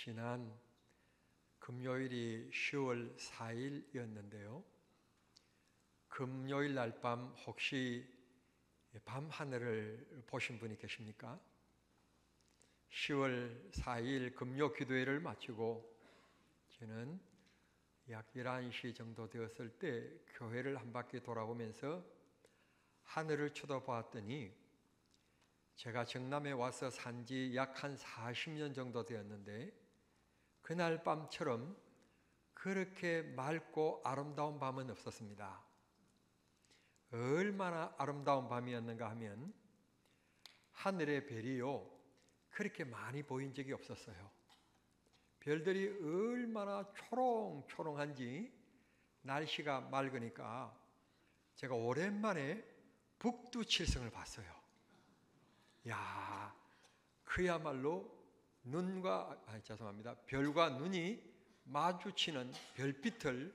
지난 금요일이 10월 4일이었는데요. 금요일 날 밤 혹시 밤 하늘을 보신 분이 계십니까? 10월 4일 금요 기도회를 마치고 저는 약 11시 정도 되었을 때 교회를 한 바퀴 돌아보면서 하늘을 쳐다보았더니 제가 정남에 와서 산 지 약 한 40년 정도 되었는데 그날 밤처럼 그렇게 맑고 아름다운 밤은 없었습니다. 얼마나 아름다운 밤이었는가 하면 하늘의 별이요 그렇게 많이 보인 적이 없었어요. 별들이 얼마나 초롱초롱한지 날씨가 맑으니까 제가 오랜만에 북두칠성을 봤어요. 야, 그야말로 별과 눈이 마주치는 별빛을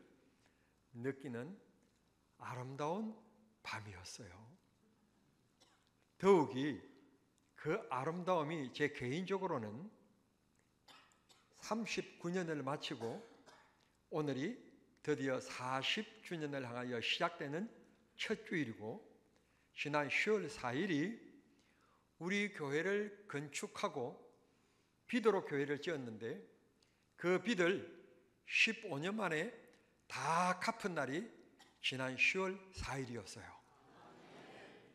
느끼는 아름다운 밤이었어요. 더욱이 그 아름다움이 제 개인적으로는 39년을 마치고 오늘이 드디어 40주년을 향하여 시작되는 첫 주일이고 지난 10월 4일이 우리 교회를 건축하고 빚으로 교회를 지었는데 그 빚을 15년 만에 다 갚은 날이 지난 10월 4일이었어요.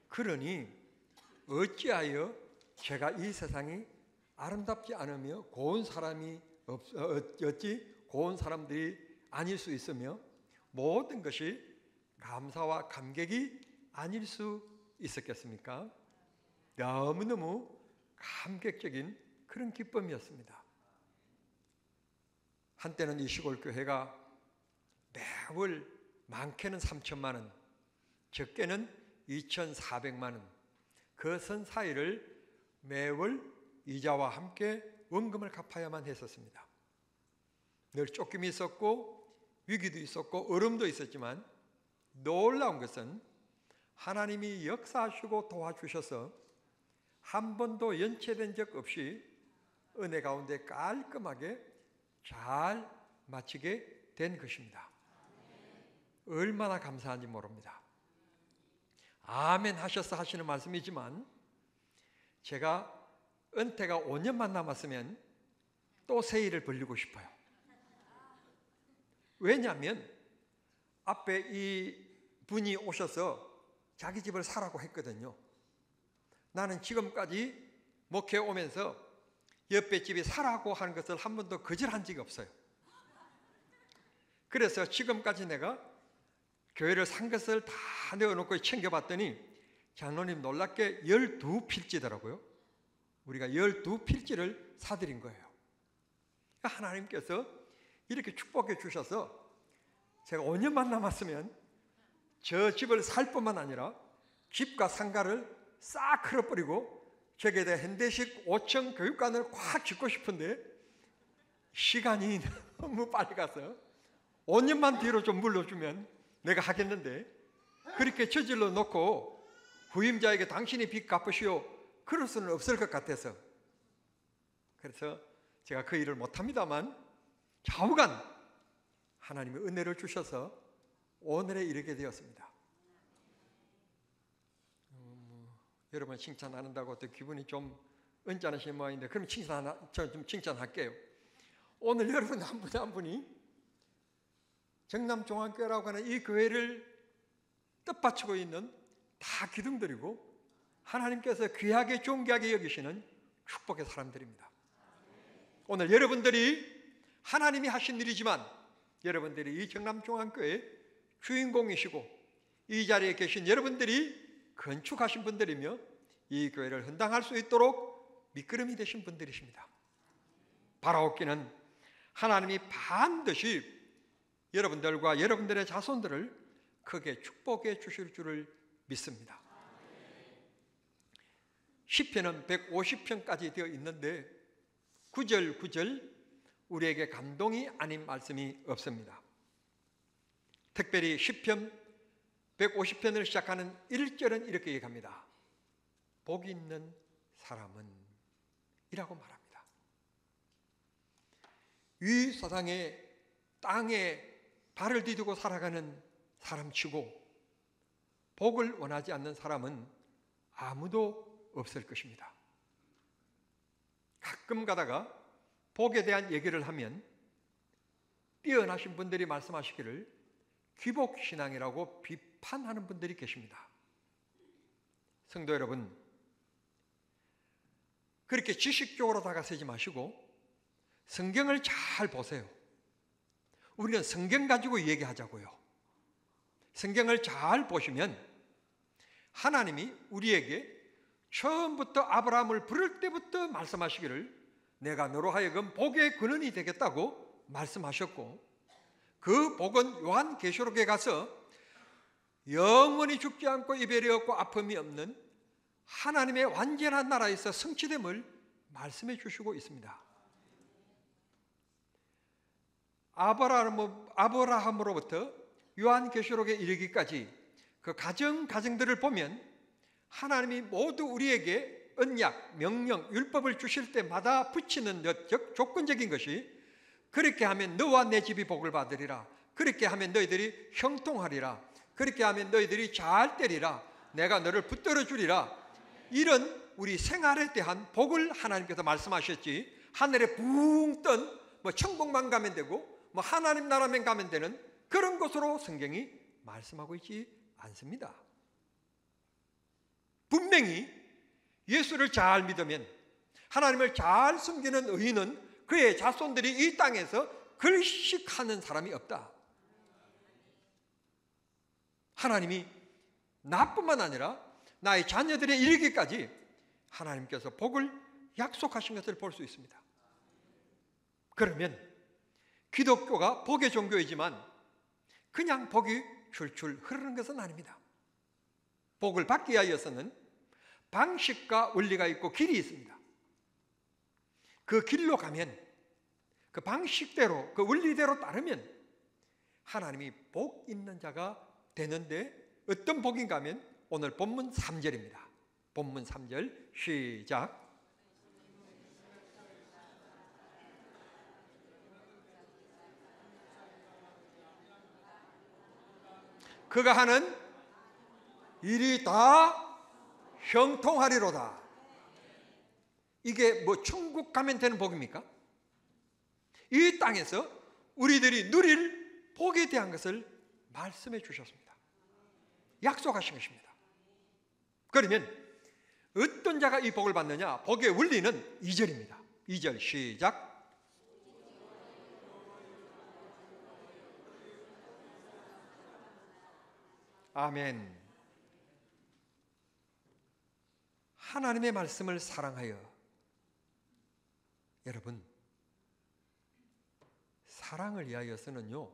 그러니 어찌하여 제가 이 세상이 아름답지 않으며 고운 사람이 어찌 고운 사람들이 아닐 수 있으며 모든 것이 감사와 감격이 아닐 수 있었겠습니까? 너무너무 감격적인 그런 기쁨이었습니다. 한때는 이 시골 교회가 매월 많게는 3천만 원, 적게는 2,400만 원, 그 선 사이를 매월 이자와 함께 원금을 갚아야만 했었습니다. 늘 쫓김이 있었고 위기도 있었고 어려움도 있었지만 놀라운 것은 하나님이 역사하시고 도와주셔서 한 번도 연체된 적 없이 은혜 가운데 깔끔하게 잘 마치게 된 것입니다. 얼마나 감사한지 모릅니다. 아멘 하셔서 하시는 말씀이지만 제가 은퇴가 5년만 남았으면 또 새 일을 벌리고 싶어요. 왜냐하면 앞에 이 분이 오셔서 자기 집을 사라고 했거든요. 나는 지금까지 목회 오면서 옆에 집이 사라고 하는 것을 한 번도 거절한 적이 없어요. 그래서 지금까지 내가 교회를 산 것을 다 내어놓고 챙겨봤더니 장로님 놀랍게 12필지더라고요. 우리가 12필지를 사드린 거예요. 하나님께서 이렇게 축복해 주셔서 제가 5년만 남았으면 저 집을 살 뿐만 아니라 집과 상가를 싹 흘러버리고 저기에 대해 현대식 5층 교육관을 꽉 짓고 싶은데 시간이 너무 빨리 가서 5년만 뒤로 좀 물러주면 내가 하겠는데 그렇게 저질러 놓고 후임자에게 당신이 빚 갚으시오 그럴 수는 없을 것 같아서 그래서 제가 그 일을 못합니다만 좌우간 하나님이 은혜를 주셔서 오늘에 이르게 되었습니다. 여러분 칭찬 안 한다고 또 기분이 좀 언짢으신 모양인데 그럼 좀 칭찬할게요. 오늘 여러분 한 분이 한 분이 정남종합교회라고 하는 이 교회를 뜻받치고 있는 다 기둥들이고 하나님께서 귀하게 존귀하게 여기시는 축복의 사람들입니다. 오늘 여러분들이 하나님이 하신 일이지만 여러분들이 이 정남종합교회의 주인공이시고 이 자리에 계신 여러분들이 건축하신 분들이며 이 교회를 헌당할 수 있도록 밑거름이 되신 분들이십니다. 바라옵기는 하나님이 반드시 여러분들과 여러분들의 자손들을 크게 축복해 주실 줄을 믿습니다. 시편은 150편까지 되어 있는데 9절 우리에게 감동이 아닌 말씀이 없습니다. 특별히 시편 150편을 시작하는 1절은 이렇게 얘기합니다. 복 있는 사람은 이라고 말합니다. 이 세상에 땅에 발을 디디고 살아가는 사람치고 복을 원하지 않는 사람은 아무도 없을 것입니다. 가끔 가다가 복에 대한 얘기를 하면 뛰어나신 분들이 말씀하시기를 귀복신앙이라고 비판하는 분들이 계십니다. 성도 여러분, 그렇게 지식적으로 다가서지 마시고 성경을 잘 보세요. 우리는 성경 가지고 얘기하자고요. 성경을 잘 보시면 하나님이 우리에게 처음부터 아브라함을 부를 때부터 말씀하시기를 내가 너로 하여금 복의 근원이 되겠다고 말씀하셨고, 그 복은 요한계시록에 가서 영원히 죽지 않고 이별이 없고 아픔이 없는 하나님의 완전한 나라에서 성취됨을 말씀해 주시고 있습니다. 아브라함으로부터 요한계시록에 이르기까지 그 가정들을 보면 하나님이 모두 우리에게 언약, 명령, 율법을 주실 때마다 붙이는 즉 조건적인 것이 그렇게 하면 너와 내 집이 복을 받으리라, 그렇게 하면 너희들이 형통하리라, 그렇게 하면 너희들이 잘 되리라, 내가 너를 붙들어 주리라, 이런 우리 생활에 대한 복을 하나님께서 말씀하셨지, 하늘에 붕 뜬 천국만 가면 되고 하나님 나라만 가면 되는 그런 것으로 성경이 말씀하고 있지 않습니다. 분명히 예수를 잘 믿으면, 하나님을 잘 섬기는 의인은 그의 자손들이 이 땅에서 글식하는 사람이 없다. 하나님이 나뿐만 아니라 나의 자녀들의 이르기까지 하나님께서 복을 약속하신 것을 볼 수 있습니다. 그러면 기독교가 복의 종교이지만 그냥 복이 줄줄 흐르는 것은 아닙니다. 복을 받기 위하여서는 방식과 원리가 있고 길이 있습니다. 그 길로 가면, 그 방식대로, 그 원리대로 따르면 하나님이 복 있는 자가 되는데, 어떤 복인가 하면 오늘 본문 3절입니다. 본문 3절 시작. 그가 하는 일이 다 형통하리로다. 이게 천국 가면 되는 복입니까? 이 땅에서 우리들이 누릴 복에 대한 것을 말씀해 주셨습니다. 약속하신 것입니다. 그러면 어떤 자가 이 복을 받느냐? 복의 원리는 2절입니다. 2절 시작. 아멘. 하나님의 말씀을 사랑하여, 여러분, 사랑을 위하여서는요,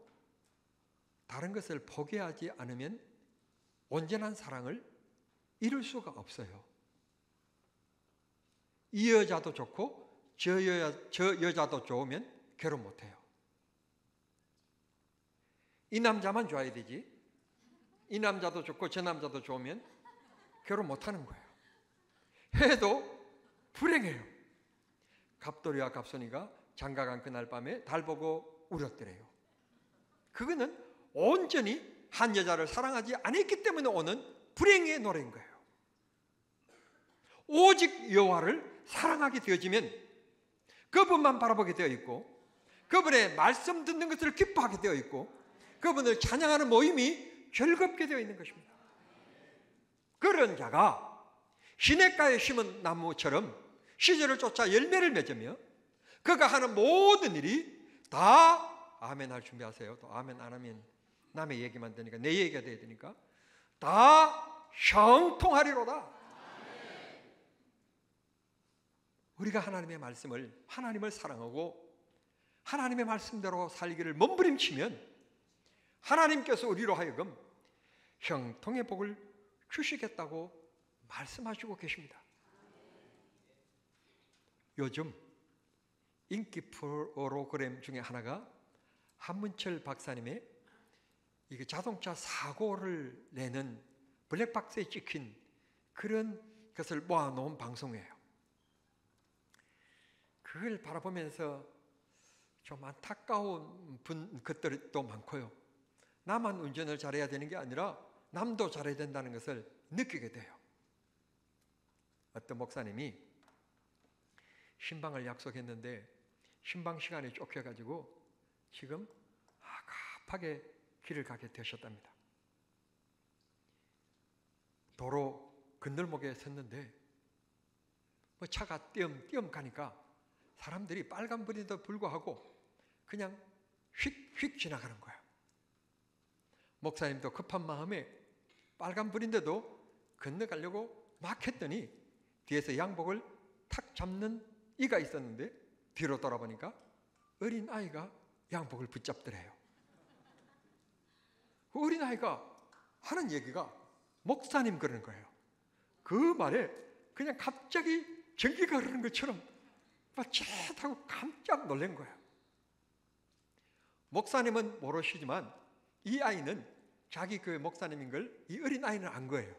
다른 것을 포기하지 않으면 온전한 사랑을 이룰 수가 없어요. 이 여자도 좋고 저 여자도 좋으면 결혼 못해요. 이 남자만 좋아야 되지, 이 남자도 좋고 저 남자도 좋으면 결혼 못하는 거예요. 해도 불행해요. 갑돌이와 갑선이가 장가간 그날 밤에 달 보고 울었더래요. 그거는 온전히 한 여자를 사랑하지 않았기 때문에 오는 불행의 노래인 거예요. 오직 여호와를 사랑하게 되어지면 그분만 바라보게 되어 있고, 그분의 말씀 듣는 것을 기뻐하게 되어 있고, 그분을 찬양하는 모임이 즐겁게 되어 있는 것입니다. 그런 자가 시냇가에 심은 나무처럼 시절을 쫓아 열매를 맺으며 그가 하는 모든 일이 다, 아멘 할 준비하세요. 또 아멘 안 하면 남의 얘기만 되니까, 내 얘기가 돼야 되니까, 다 형통하리로다. 우리가 하나님의 말씀을, 하나님을 사랑하고 하나님의 말씀대로 살기를 몸부림치면 하나님께서 우리로 하여금 형통의 복을 주시겠다고 말씀하시고 계십니다. 요즘 인기 프로그램 중에 하나가 한문철 박사님의 이게 자동차 사고를 내는 블랙박스에 찍힌 그런 것을 모아놓은 방송이에요. 그걸 바라보면서 좀 안타까운 것들도 많고요. 나만 운전을 잘해야 되는 게 아니라 남도 잘해야 된다는 것을 느끼게 돼요. 어떤 목사님이 신방을 약속했는데 신방 시간이 쫓겨가지고 지금 갑하게 길을 가게 되셨답니다. 도로 건널목에 섰는데 차가 띄엄띄엄 가니까 사람들이 빨간불인데도 불구하고 그냥 휙휙 지나가는 거예요. 목사님도 급한 마음에 빨간불인데도 건너가려고 막 했더니 뒤에서 양복을 탁 잡는 이가 있었는데 뒤로 돌아보니까 어린 아이가 양복을 붙잡더래요. 그 어린 아이가 하는 얘기가 목사님 그러는 거예요. 그 말에 그냥 갑자기 전기가 흐르는 것처럼 막 찌릿하고 깜짝 놀란 거예요. 목사님은 모르시지만 이 아이는 자기 교회 목사님인 걸 이 어린 아이는 안 거예요.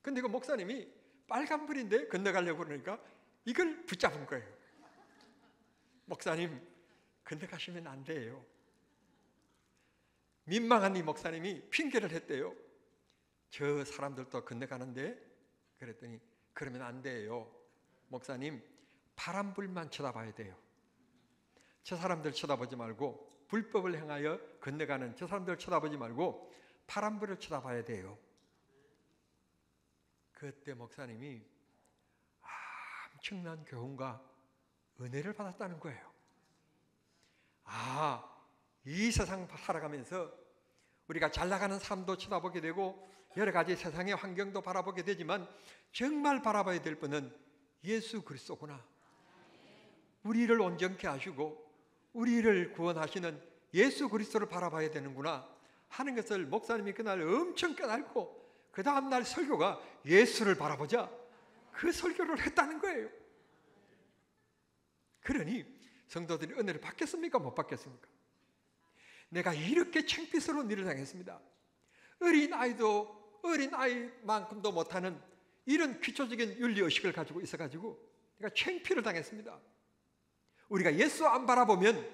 근데 그 목사님이 빨간불인데 건너가려고 그러니까 이걸 붙잡은 거예요. 목사님 건너가시면 안 돼요. 민망한 이 목사님이 핑계를 했대요. 저 사람들도 건너가는데. 그랬더니 그러면 안 돼요. 목사님 파란불만 쳐다봐야 돼요. 저 사람들 쳐다보지 말고 불법을 행하여 건너가는 저 사람들 쳐다보지 말고 파란불을 쳐다봐야 돼요. 그때 목사님이 엄청난 교훈과 은혜를 받았다는 거예요. 이 세상 살아가면서 우리가 잘 나가는 삶도 쳐다보게 되고 여러 가지 세상의 환경도 바라보게 되지만 정말 바라봐야 될 분은 예수 그리스도구나. 우리를 온전케 하시고 우리를 구원하시는 예수 그리스도를 바라봐야 되는구나 하는 것을 목사님이 그날 엄청 깨닫고 그 다음날 설교가 예수를 바라보자 그 설교를 했다는 거예요. 그러니 성도들이 은혜를 받겠습니까? 못 받겠습니까? 내가 이렇게 창피스러운 일을 당했습니다. 어린아이만큼도 못하는 이런 기초적인 윤리의식을 가지고 있어가지고 내가 창피를 당했습니다. 우리가 예수 안 바라보면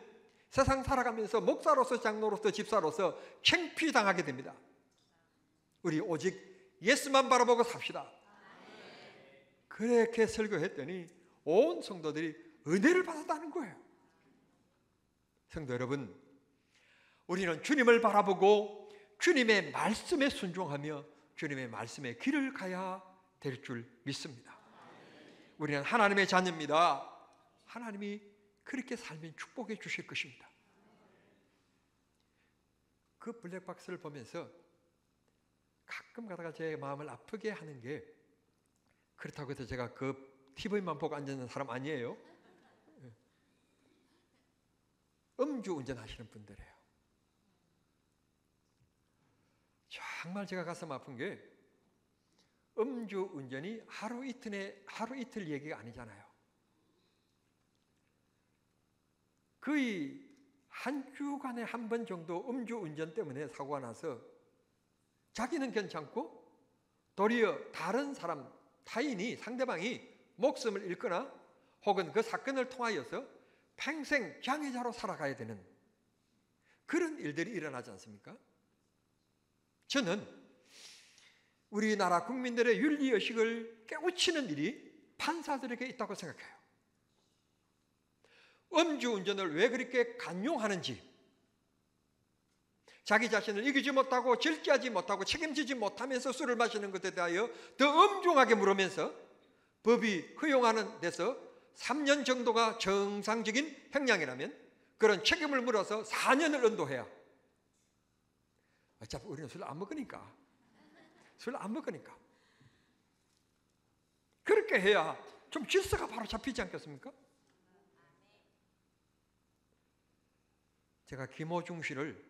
세상 살아가면서 목사로서 장로로서 집사로서 창피당하게 됩니다. 우리 오직 예수만 바라보고 삽시다. 그렇게 설교했더니 온 성도들이 은혜를 받았다는 거예요. 성도 여러분, 우리는 주님을 바라보고 주님의 말씀에 순종하며 주님의 말씀의 길을 가야 될 줄 믿습니다. 우리는 하나님의 자녀입니다. 하나님이 그렇게 살면 축복해 주실 것입니다. 그 블랙박스를 보면서 가끔 가다가 제 마음을 아프게 하는 게, 그렇다고 해서 제가 그 TV만 보고 앉아있는 사람 아니에요. 음주 운전하시는 분들이에요. 정말 제가 가슴 아픈 게 음주 운전이 하루 이틀 얘기가 아니잖아요. 거의 한 주간에 한 번 정도 음주 운전 때문에 사고가 나서 자기는 괜찮고 도리어 다른 사람, 타인이, 상대방이 목숨을 잃거나 혹은 그 사건을 통하여서 평생 장애자로 살아가야 되는 그런 일들이 일어나지 않습니까? 저는 우리나라 국민들의 윤리의식을 깨우치는 일이 판사들에게 있다고 생각해요. 음주운전을 왜 그렇게 간용하는지, 자기 자신을 이기지 못하고 절제하지 못하고 책임지지 못하면서 술을 마시는 것에 대하여 더 엄중하게 물으면서 법이 허용하는 데서 3년 정도가 정상적인 형량이라면 그런 책임을 물어서 4년을 언도해야, 어차피 우리는 술 안 먹으니까 그렇게 해야 좀 질서가 바로 잡히지 않겠습니까? 제가 김호중 씨를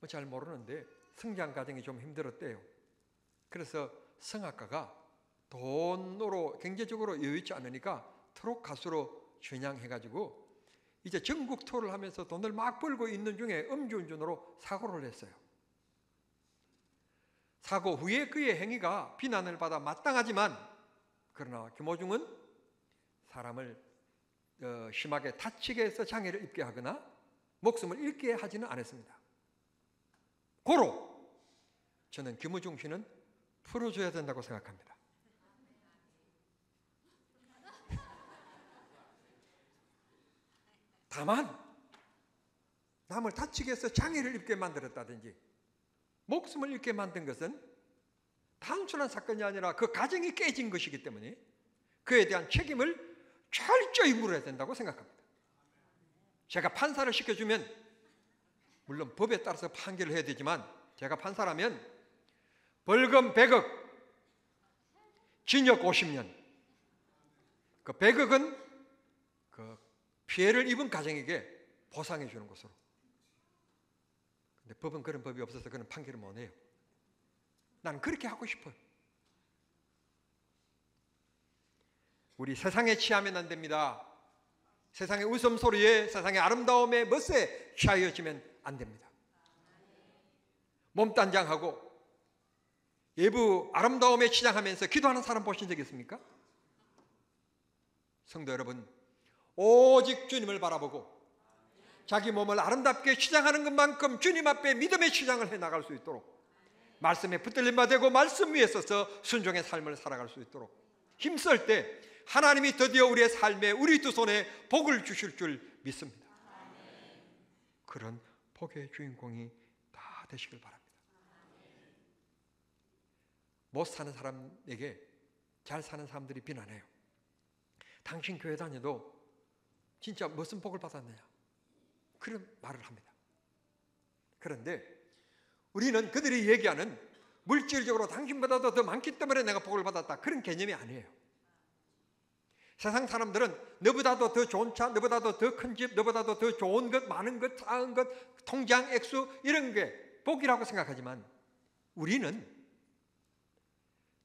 잘 모르는데 성장 과정이 좀 힘들었대요. 그래서 성악가가 돈으로 경제적으로 여유있지 않으니까 트롯 가수로 전향해가지고 이제 전국 투어를 하면서 돈을 막 벌고 있는 중에 음주운전으로 사고를 했어요. 사고 후에 그의 행위가 비난을 받아 마땅하지만, 그러나 김호중은 사람을 심하게 다치게 해서 장애를 입게 하거나 목숨을 잃게 하지는 않았습니다. 고로 저는 김우중 씨는 풀어줘야 된다고 생각합니다. 다만 남을 다치게 해서 장애를 입게 만들었다든지 목숨을 잃게 만든 것은 단순한 사건이 아니라 그 가정이 깨진 것이기 때문에 그에 대한 책임을 철저히 물어야 된다고 생각합니다. 제가 판사를 시켜주면 물론 법에 따라서 판결을 해야 되지만 제가 판사라면 벌금 100억, 징역 50년. 그 100억은 그 피해를 입은 가정에게 보상해 주는 것으로. 근데 법은 그런 법이 없어서 그런 판결을 못 해요. 나는 그렇게 하고 싶어요. 우리 세상에 취하면 안 됩니다. 세상의 웃음소리에, 세상의 아름다움에, 멋에 취하여지면 안 됩니다. 몸단장하고 외부 아름다움에 치장하면서 기도하는 사람 보신 적 있습니까? 성도 여러분, 오직 주님을 바라보고 자기 몸을 아름답게 치장하는 것만큼 주님 앞에 믿음의 치장을 해나갈 수 있도록 말씀에 붙들림 받고 말씀 위에 서서 순종의 삶을 살아갈 수 있도록 힘쓸 때 하나님이 드디어 우리의 삶에 우리 두 손에 복을 주실 줄 믿습니다. 그런 복의 주인공이 다 되시길 바랍니다. 못 사는 사람에게 잘 사는 사람들이 비난해요. 당신 교회 다녀도 진짜 무슨 복을 받았느냐, 그런 말을 합니다. 그런데 우리는 그들이 얘기하는 물질적으로 당신보다도 더 많기 때문에 내가 복을 받았다, 그런 개념이 아니에요. 세상 사람들은 너보다도 더 좋은 차, 너보다도 더 큰 집, 너보다도 더 좋은 것, 많은 것, 작은 것, 통장 액수 이런 게 복이라고 생각하지만 우리는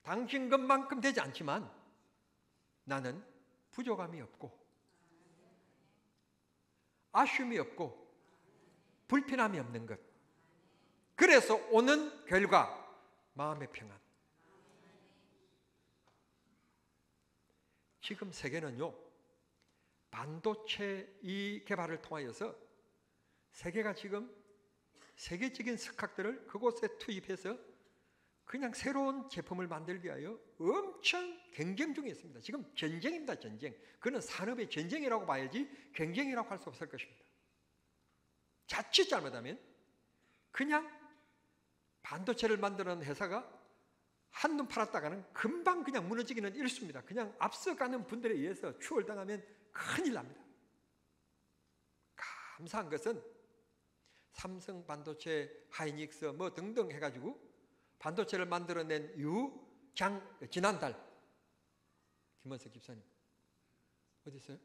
당신 것만큼 되지 않지만 나는 부족함이 없고 아쉬움이 없고 불편함이 없는 것, 그래서 오는 결과 마음의 평안. 지금 세계는요, 반도체 이 개발을 통하여서 세계가 지금 세계적인 석학들을 그곳에 투입해서 그냥 새로운 제품을 만들기 위하여 엄청 경쟁 중에 있습니다. 지금 전쟁입니다. 전쟁. 그는 산업의 전쟁이라고 봐야지 경쟁이라고 할 수 없을 것입니다. 자칫 잘못하면 그냥 반도체를 만드는 회사가 한눈 팔았다가는 금방 그냥 무너지기는 일쑤입니다. 그냥 앞서가는 분들에 의해서 추월당하면 큰일 납니다. 감사한 것은 삼성 반도체, 하이닉스 뭐 등등 해가지고 반도체를 만들어낸 지난달 김원석 집사님 어디 있어요?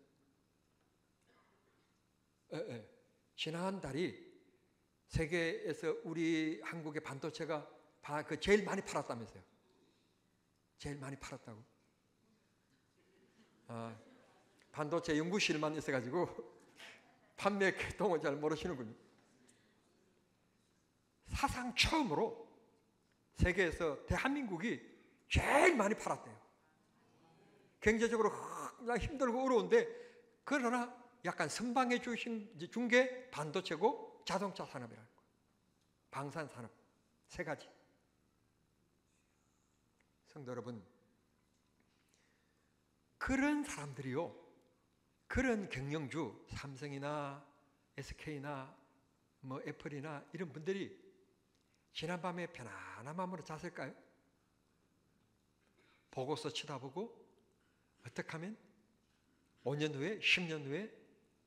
지난달이 세계에서 우리 한국의 반도체가 제일 많이 팔았다면서요. 제일 많이 팔았다고. 반도체 연구실만 있어가지고 판매 계통을 잘 모르시는군요. 사상 처음으로 세계에서 대한민국이 제일 많이 팔았대요. 경제적으로 힘들고 어려운데 그러나 약간 선방해 주신 게 반도체고 자동차 산업이라는 거예요. 방산 산업 세 가지. 성도 여러분, 그런 사람들이요, 그런 경영주 삼성이나 SK나 뭐 애플이나 이런 분들이 지난밤에 편안한 마음으로 잤을까요? 보고서 쳐다보고 어떻게 하면 5년 후에 10년 후에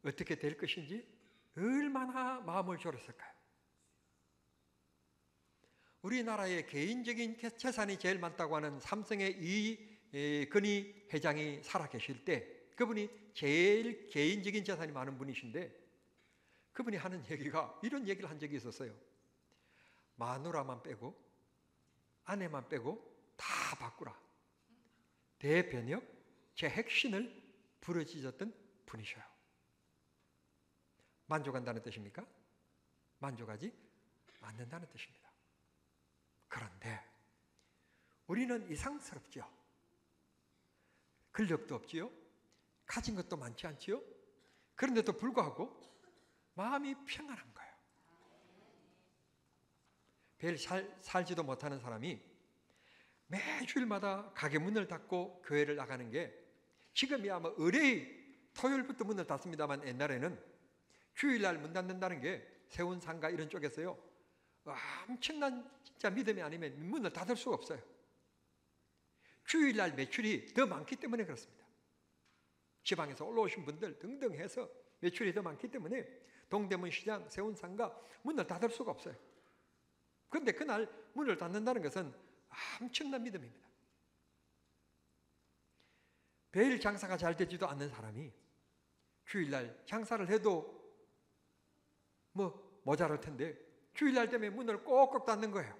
어떻게 될 것인지 얼마나 마음을 졸였을까요? 우리나라의 개인적인 재산이 제일 많다고 하는 삼성의 이건희 회장이 살아계실 때 그분이 제일 개인적인 재산이 많은 분이신데 그분이 하는 얘기가 이런 얘기를 한 적이 있었어요. 마누라만 빼고 아내만 빼고 다 바꾸라. 대변역 제 핵심을 부르짖었던 분이셔요. 만족한다는 뜻입니까? 만족하지 않는다는 뜻입니다. 그런데 우리는 이상스럽죠. 근력도 없지요. 가진 것도 많지 않지요. 그런데도 불구하고 마음이 평안한 거예요. 매일 살지도 못하는 사람이 매주일마다 가게 문을 닫고 교회를 나가는 게, 지금이야 뭐 의뢰의 토요일부터 문을 닫습니다만 옛날에는 주일날 문 닫는다는 게 세운상가 이런 쪽에서요 엄청난 진짜 믿음이 아니면 문을 닫을 수가 없어요. 주일날 매출이 더 많기 때문에 그렇습니다. 지방에서 올라오신 분들 등등 해서 매출이 더 많기 때문에 동대문 시장, 세운상가 문을 닫을 수가 없어요. 그런데 그날 문을 닫는다는 것은 엄청난 믿음입니다. 매일 장사가 잘 되지도 않는 사람이 주일날 장사를 해도 뭐 모자랄 텐데 주일날 되면 문을 꼭꼭 닫는 거예요.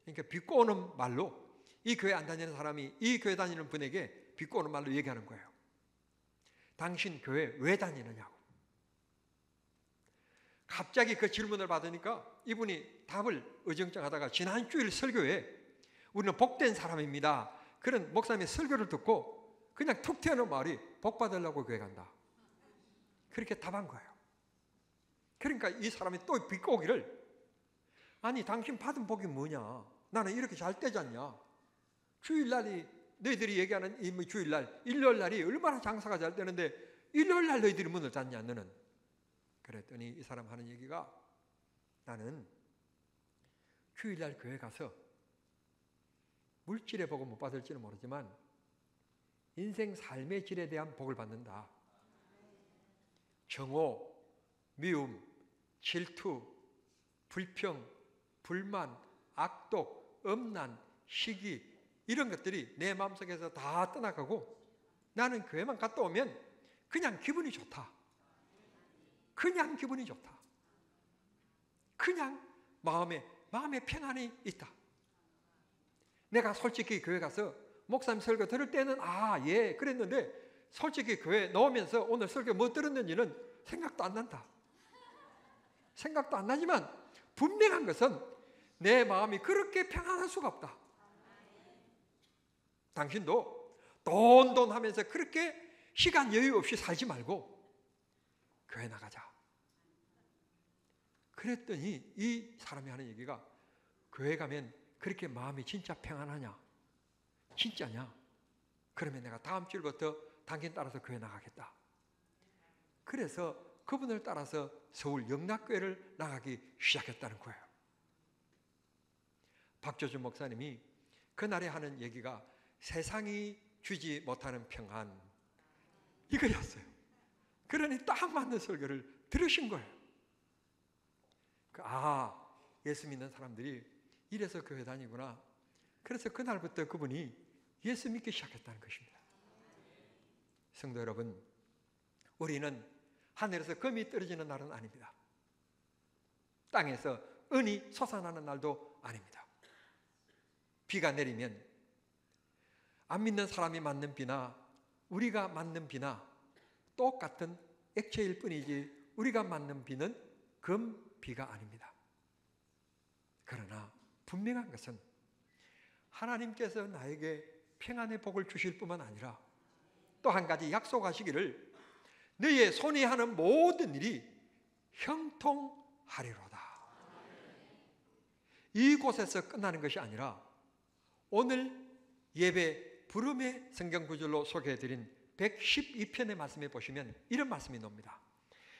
그러니까 비꼬는 말로 이 교회 안 다니는 사람이 이 교회 다니는 분에게 비꼬는 말로 얘기하는 거예요. 당신 교회 왜 다니느냐고. 갑자기 그 질문을 받으니까 이분이 답을 어정쩡하다가 지난 주일 설교에 우리는 복된 사람입니다, 그런 목사님의 설교를 듣고 그냥 툭 튀어나온 말이 복 받으려고 교회 간다, 그렇게 답한 거예요. 그러니까 이 사람이 또 비꼬기를, 아니 당신 받은 복이 뭐냐, 나는 이렇게 잘 되잖냐, 주일날이 너희들이 얘기하는 이 주일날 일요일날이 얼마나 장사가 잘 되는데 일요일날 너희들이 문을 닫냐 너는. 그랬더니 이 사람 하는 얘기가, 나는 주일날 교회 가서 물질의 복은 못 받을지는 모르지만 인생 삶의 질에 대한 복을 받는다. 정오, 미움, 질투, 불평, 불만, 악독, 엄난, 시기 이런 것들이 내 마음속에서 다 떠나가고 나는 교회만 갔다 오면 그냥 기분이 좋다. 그냥 기분이 좋다. 그냥 마음에 평안이 있다. 내가 솔직히 교회 가서 목사님 설교 들을 때는 예 그랬는데 솔직히 교회 나오면서 오늘 설교 뭐 들었는지는 생각도 안 난다. 생각도 안 나지만 분명한 것은 내 마음이 그렇게 평안할 수가 없다. 당신도 돈 하면서 그렇게 시간 여유 없이 살지 말고 교회 나가자. 그랬더니 이 사람이 하는 얘기가, 교회 가면 그렇게 마음이 진짜 평안하냐? 진짜냐? 그러면 내가 다음 주부터 당신 따라서 교회 나가겠다. 그래서 그분을 따라서 서울 영락교회를 나가기 시작했다는 거예요. 박조준 목사님이 그날에 하는 얘기가 세상이 주지 못하는 평안, 이거였어요. 그러니 딱 맞는 설교를 들으신 거예요. 예수 믿는 사람들이 이래서 교회 다니구나. 그래서 그날부터 그분이 예수 믿기 시작했다는 것입니다. 성도 여러분, 우리는 하늘에서 금이 떨어지는 날은 아닙니다. 땅에서 은이 솟아나는 날도 아닙니다. 비가 내리면 안 믿는 사람이 맞는 비나 우리가 맞는 비나 똑같은 액체일 뿐이지 우리가 맞는 비는 금비가 아닙니다. 그러나 분명한 것은 하나님께서 나에게 평안의 복을 주실 뿐만 아니라 또 한 가지 약속하시기를, 너의 손이 하는 모든 일이 형통하리로다. 이곳에서 끝나는 것이 아니라 오늘 예배 부름의 성경 구절로 소개해드린 112편의 말씀에 보시면 이런 말씀이 나옵니다.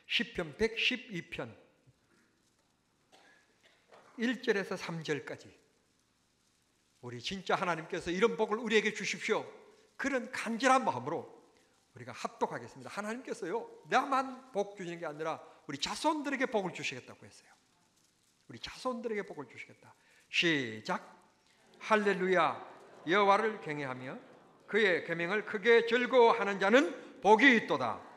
시편 112편 1절에서 3절까지 우리 진짜 하나님께서 이런 복을 우리에게 주십시오, 그런 간절한 마음으로 우리가 합독하겠습니다. 하나님께서요, 나만 복 주시는 게 아니라 우리 자손들에게 복을 주시겠다고 했어요. 우리 자손들에게 복을 주시겠다. 시작. 할렐루야. 여호와를 경외하며 그의 계명을 크게 즐거워하는 자는 복이 있도다.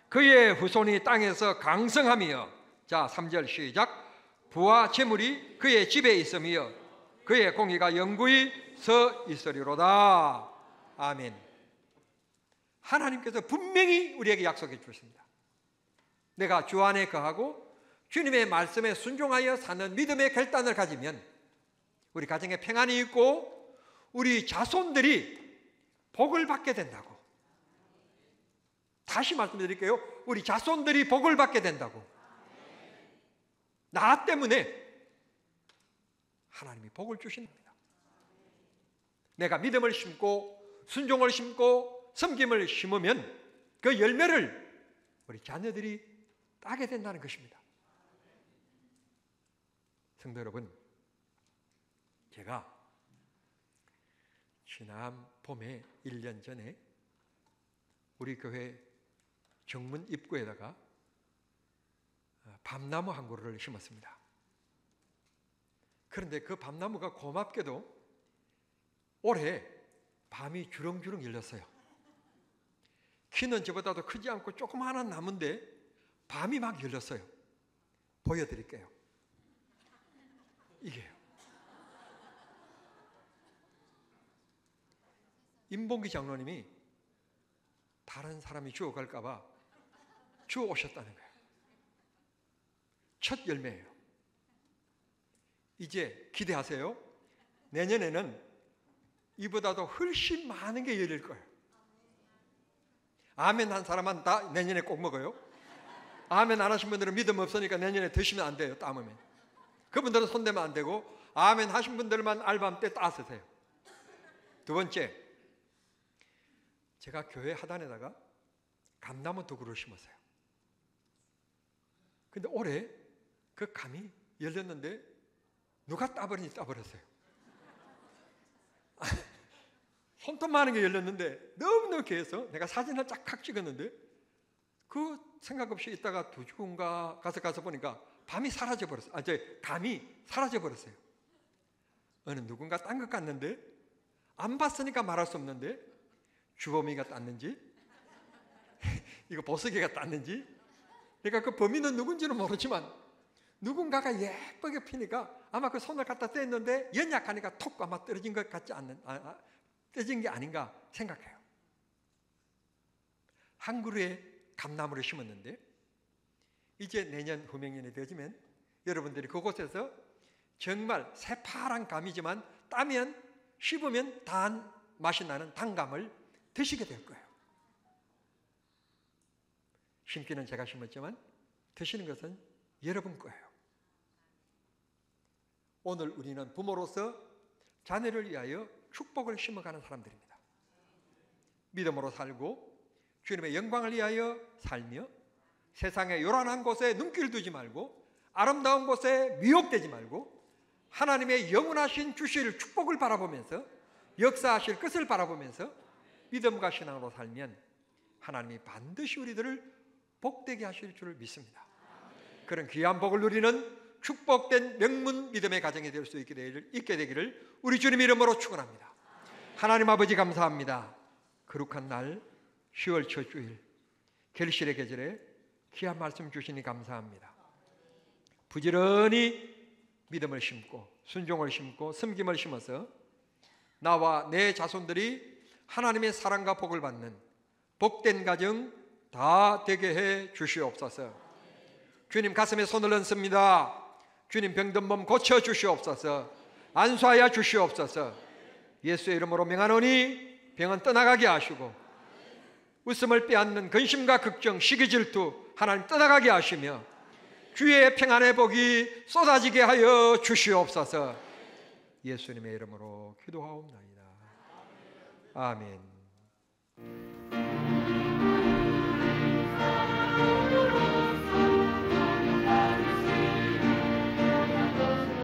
그의 후손이 땅에서 강성하며, 자 3절 시작. 부와 재물이 그의 집에 있으며 그의 공의가 영구히 서 있으리로다. 아멘. 하나님께서 분명히 우리에게 약속해 주셨습니다. 내가 주 안에 거하고 주님의 말씀에 순종하여 사는 믿음의 결단을 가지면 우리 가정에 평안이 있고 우리 자손들이 복을 받게 된다고. 다시 말씀드릴게요. 우리 자손들이 복을 받게 된다고. 나 때문에 하나님이 복을 주신답니다. 내가 믿음을 심고 순종을 심고 섬김을 심으면 그 열매를 우리 자녀들이 따게 된다는 것입니다. 성도 여러분, 제가 지난 봄에 1년 전에 우리 교회 정문 입구에다가 밤나무 한 그루를 심었습니다. 그런데 그 밤나무가 고맙게도 올해 밤이 주렁주렁 열렸어요. 키는 저보다도 크지 않고 조그마한 나무인데 밤이 막 열렸어요. 보여드릴게요. 이게요. 임봉기 장로님이 다른 사람이 주워갈까 봐 주워오셨다는 거예요. 첫 열매예요. 이제 기대하세요. 내년에는 이보다도 훨씬 많은 게 열릴 거예요. 아멘 한 사람은 다 내년에 꼭 먹어요. 아멘 안 하신 분들은 믿음 없으니까 내년에 드시면 안 돼요. 따으면 그분들은 손대면 안 되고, 아멘 하신 분들만 알밤 때 따쓰세요. 두 번째, 제가 교회 하단에다가 감나무 두 그루를 심었어요. 근데 올해 그 감이 열렸는데 누가 따버리니 따버렸어요. 손톱만한 게 열렸는데 너무너무 귀해서 내가 사진을 쫙 찍었는데 그 생각 없이 있다가 두 주인가 가서 보니까 밤이 사라져버렸어요. 감이 사라져버렸어요. 어느 누군가 딴 것 같는데, 안 봤으니까 말할 수 없는데 주범이가 땄는지 이거 보석이가 땄는지, 그러니까 그 범인은 누군지는 모르지만 누군가가 예쁘게 피니까 아마 그 손을 갖다 뗐는데 연약하니까 톡 아마 떨어진 것 같지 않는, 떨어진 게 아닌가 생각해요. 한 그루에 감나무를 심었는데 이제 내년 후명년이 되어지면 여러분들이 그곳에서 정말 새파란 감이지만 따면 씹으면 단 맛이 나는 단감을 드시게 될 거예요. 심기는 제가 심었지만 드시는 것은 여러분 거예요. 오늘 우리는 부모로서 자녀를 위하여 축복을 심어가는 사람들입니다. 믿음으로 살고 주님의 영광을 위하여 살며 세상의 요란한 곳에 눈길 두지 말고 아름다운 곳에 미혹되지 말고 하나님의 영원하신 주실 축복을 바라보면서 역사하실 것을 바라보면서 믿음과 신앙으로 살면 하나님이 반드시 우리들을 복되게 하실 줄을 믿습니다. 그런 귀한 복을 누리는 축복된 명문 믿음의 가정이 될 수 있게 되기를 우리 주님 이름으로 축원합니다. 하나님 아버지 감사합니다. 거룩한 날 10월 첫 주일 결실의 계절에 귀한 말씀 주시니 감사합니다. 부지런히 믿음을 심고 순종을 심고 섬김을 심어서 나와 내 자손들이 하나님의 사랑과 복을 받는 복된 가정 다 되게 해 주시옵소서. 주님 가슴에 손을 얹습니다. 주님 병든 몸 고쳐 주시옵소서. 안수하여 주시옵소서. 예수의 이름으로 명하노니 병은 떠나가게 하시고 웃음을 빼앗는 근심과 걱정, 시기 질투 하나님 떠나가게 하시며 주의 평안의 복이 쏟아지게 하여 주시옵소서. 예수님의 이름으로 기도하옵나이다. 아멘.